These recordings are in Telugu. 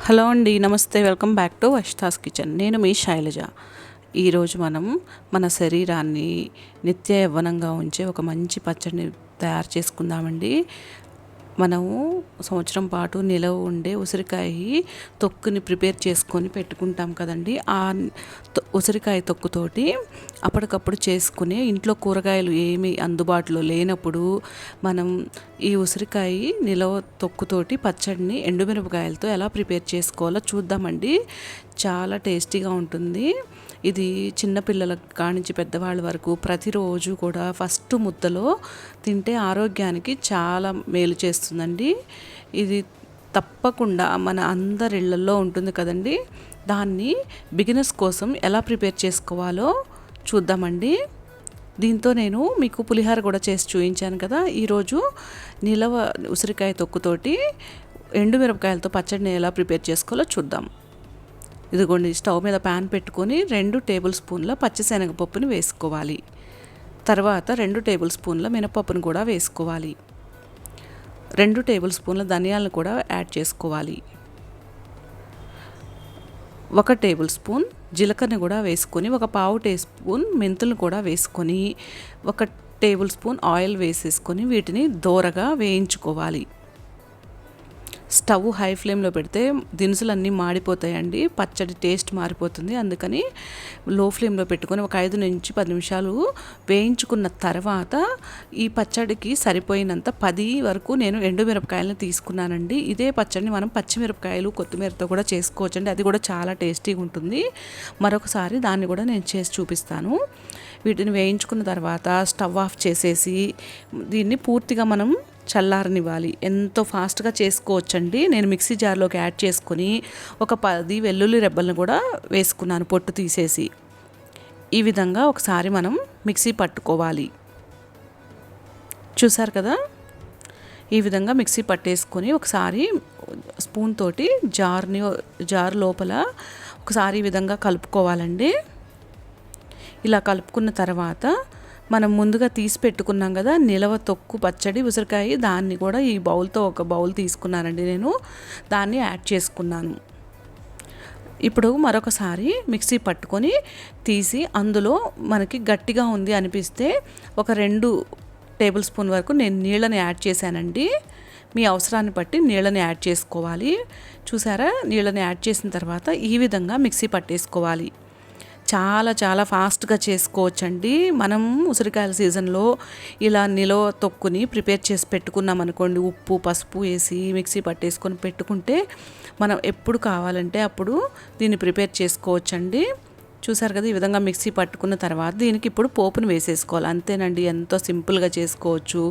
హలో అండి, నమస్తే. Welcome back to Varshitha's kitchen. నేను మీ శైలజ. ఈరోజు మనం మన శరీరాన్ని నిత్య యవ్వనంగా ఉంచే ఒక మంచి పచ్చడిని తయారు చేసుకుందామండి. మనము సంవత్సరం పాటు నిలవ ఉండే ఉసిరికాయ తొక్కుని ప్రిపేర్ చేసుకొని పెట్టుకుంటాం కదండి. ఆ ఉసిరికాయ తొక్కుతోటి అప్పటికప్పుడు చేసుకుని ఇంట్లో కూరగాయలు ఏమీ అందుబాటులో లేనప్పుడు మనం ఈ ఉసిరికాయ నిలవ తొక్కుతోటి పచ్చడిని ఎండుమిరపకాయలతో ఎలా ప్రిపేర్ చేసుకోవాలో చూద్దామండి. చాలా టేస్టీగా ఉంటుంది. ఇది చిన్నపిల్లల కానించి పెద్దవాళ్ళ వరకు ప్రతిరోజు కూడా ఫస్ట్ ముద్దలో తింటే ఆరోగ్యానికి చాలా మేలు చేస్తుందండి. ఇది తప్పకుండా మన అందరి ఇళ్లల్లో ఉంటుంది కదండి. దాన్ని బిగినర్స్ కోసం ఎలా ప్రిపేర్ చేసుకోవాలో చూద్దామండి. దీంతో నేను మీకు పులిహోర కూడా చేసి చూపించాను కదా. ఈరోజు నిలవ ఉసిరికాయ తొక్కుతోటి ఎండుమిరపకాయలతో పచ్చడిని ఎలా ప్రిపేర్ చేసుకోవాలో చూద్దాం. ఇదిగోండి, స్టవ్ మీద ప్యాన్ పెట్టుకొని 2 టేబుల్ స్పూన్ల పచ్చిశనగపప్పుని వేసుకోవాలి. తర్వాత 2 టేబుల్ స్పూన్ల మినపప్పును కూడా వేసుకోవాలి. 2 టేబుల్ స్పూన్ల ధనియాలను కూడా యాడ్ చేసుకోవాలి. 1 టేబుల్ స్పూన్ జీలకర్రని కూడా వేసుకొని, 1/4 టీ స్పూన్ మెంతులను కూడా వేసుకొని, 1 టేబుల్ స్పూన్ ఆయిల్ వేసేసుకొని వీటిని దోరగా వేయించుకోవాలి. స్టవ్ హై ఫ్లేమ్లో పెడితే దినుసులన్నీ మాడిపోతాయండి, పచ్చడి టేస్ట్ మారిపోతుంది. అందుకని లో ఫ్లేమ్లో పెట్టుకొని ఒక 5 నుంచి 10 నిమిషాలు వేయించుకున్న తర్వాత ఈ పచ్చడికి సరిపోయినంత 10 వరకు నేను ఎండుమిరపకాయలను తీసుకున్నానండి. ఇదే పచ్చడిని మనం పచ్చిమిరపకాయలు కొత్తిమీరతో కూడా చేసుకోవచ్చండి. అది కూడా చాలా టేస్టీగా ఉంటుంది. మరొకసారి దాన్ని కూడా నేను చేసి చూపిస్తాను. వీటిని వేయించుకున్న తర్వాత స్టవ్ ఆఫ్ చేసేసి దీన్ని పూర్తిగా మనం చల్లారనివ్వాలి. ఎంతో ఫాస్ట్గా చేసుకోవచ్చండి. నేను మిక్సీ జార్లోకి యాడ్ చేసుకొని ఒక 10 వెల్లుల్లి రెబ్బలను కూడా వేసుకున్నాను పొట్టు తీసేసి. ఈ విధంగా ఒకసారి మనం మిక్సీ పట్టుకోవాలి. చూసారు కదా, ఈ విధంగా మిక్సీ పట్టేసుకొని ఒకసారి స్పూన్ తోటి జార్ లోపల ఒకసారి ఈ విధంగా కలుపుకోవాలండి. ఇలా కలుపుకున్న తర్వాత మనం ముందుగా తీసి పెట్టుకున్నాం కదా నిలవ తొక్కు పచ్చడి ఉసిరికాయ, దాన్ని కూడా ఈ బౌల్తో ఒక బౌల్ తీసుకున్నానండి. నేను దాన్ని యాడ్ చేసుకున్నాను. ఇప్పుడు మరొకసారి మిక్సీ పట్టుకొని తీసి అందులో మనకి గట్టిగా ఉంది అనిపిస్తే ఒక 2 టేబుల్ స్పూన్ వరకు నేను నీళ్ళని యాడ్ చేశానండి. మీ అవసరాన్ని బట్టి నీళ్ళని యాడ్ చేసుకోవాలి. చూసారా, నీళ్ళని యాడ్ చేసిన తర్వాత ఈ విధంగా మిక్సీ పట్టేసుకోవాలి. చాలా ఫాస్ట్గా చేసుకోవచ్చండి. మనం ఉసిరికాయల సీజన్లో ఇలా నిలవ తొక్కుని ప్రిపేర్ చేసి పెట్టుకున్నాం అనుకోండి, ఉప్పు పసుపు వేసి మిక్సీ పట్టేసుకొని పెట్టుకుంటే మనం ఎప్పుడు కావాలంటే అప్పుడు దీన్ని ప్రిపేర్ చేసుకోవచ్చండి. చూసారు కదా, ఈ విధంగా మిక్సీ పట్టుకున్న తర్వాత దీనికి ఇప్పుడు పోపును వేసేసుకోవాలి. అంతేనండి, ఎంతో సింపుల్గా చేసుకోవచ్చు.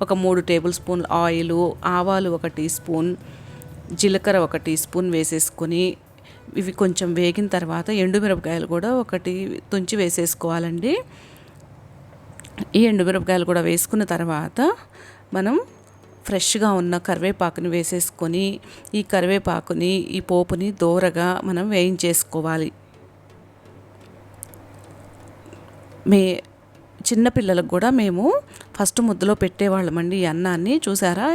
ఒక 3 టేబుల్ స్పూన్ల ఆయిల్, ఆవాలు 1 టీ స్పూన్, జీలకర్ర 1 టీ స్పూన్ వేసేసుకొని ఇవి కొంచెం వేగిన తర్వాత ఎండుమిరపకాయలు కూడా 1 తుంచి వేసేసుకోవాలండి. ఈ ఎండుమిరపకాయలు కూడా వేసుకున్న తర్వాత మనం ఫ్రెష్గా ఉన్న కరివేపాకుని వేసేసుకొని ఈ కరివేపాకుని ఈ పోపుని దోరగా మనం వేయించేసుకోవాలి. చిన్నపిల్లలకు కూడా మేము ఫస్ట్ ముద్దలో పెట్టేవాళ్ళమండి ఈ అన్నాన్ని. చూసారా,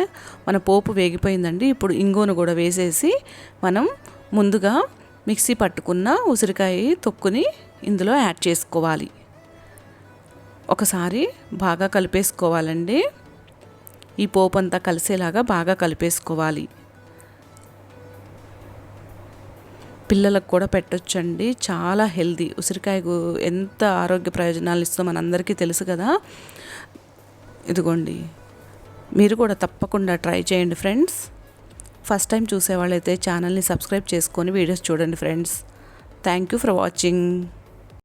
మన పోపు వేగిపోయిందండి. ఇప్పుడు ఇంగువను కూడా వేసేసి మనం ముందుగా మిక్సీ పట్టుకున్న ఉసిరికాయ తొక్కుని ఇందులో యాడ్ చేసుకోవాలి. ఒకసారి బాగా కలిపేసుకోవాలండి. ఈ పోపు అంతా కలిసేలాగా బాగా కలిపేసుకోవాలి. పిల్లలకు కూడా పెట్టొచ్చండి, చాలా హెల్దీ. ఉసిరికాయ ఎంత ఆరోగ్య ప్రయోజనాలు ఇస్తుందో మనందరికీ తెలుసు కదా. ఇదిగోండి, మీరు కూడా తప్పకుండా ట్రై చేయండి ఫ్రెండ్స్. ఫస్ట్ టైం చూసేవాళ్ళైతే ఛానల్ని సబ్స్క్రైబ్ చేసుకొని వీడియోస్ చూడండి friends. Thank you for watching.